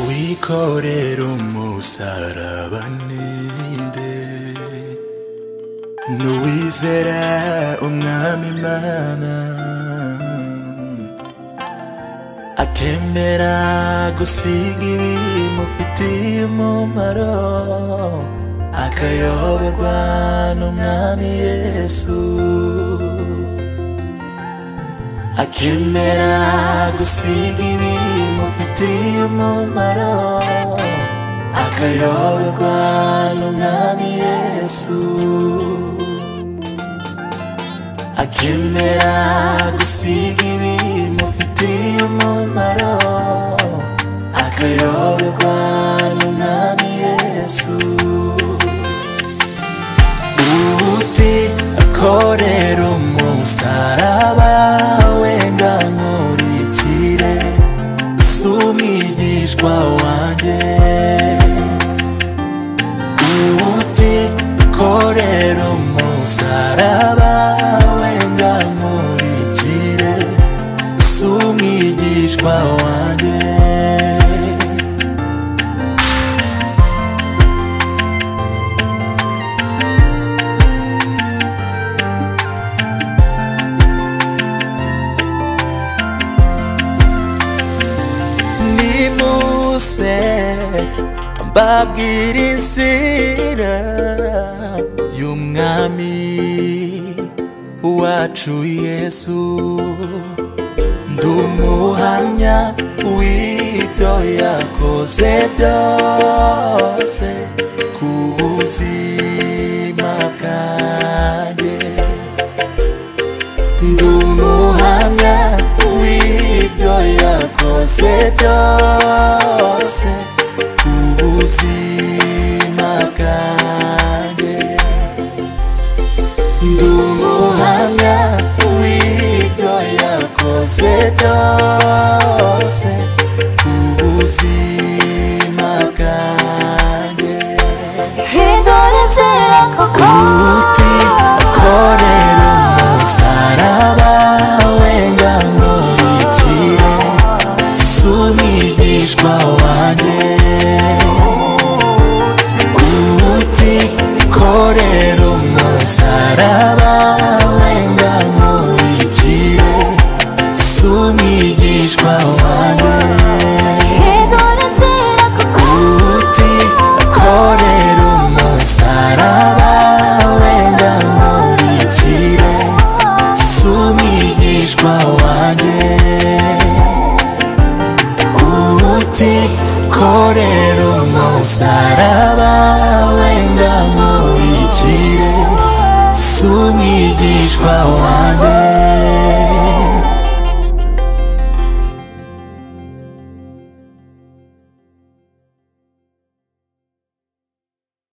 wikorera umusaraba ninde n'uwizera umwami Imana akemera gusiga ibimufitiye umumaro akayoberwa n'umwami Yesu akemera gusiga ibimufitiye umumaro akayoberwa n'umwami Yesu akemera gusiga ibimufitiye umumaro akayoberwa n'umwami Yesu uti akorera umusaraba wenga nkurikire si umwigishwa wanjye uti akorera umusaraba wenga nkurikire si umwigishwa wanjye nimuse mbabwira inzira y'umwami wacu Yesu ndumuhamya w'ibyo yakoze byose ku buzima bwanjye ndumuhamya w'ibyo yakoze byose ku buzima bwanjye ndumuhamya w'ibyo yakoze byose ku buzima bwanjye hindura inzira koko uti akorera umusaraba wenga nkurikire si umwigishwa wanjye uti akorera umusaraba wenga nkurikire si umwigishwa wanjye hindura inzira koko uti akorera umusaraba wenga nkurikire si umwigishwa wanjye uti akorera umusaraba wenga nkurikire si umwigishwa wanjye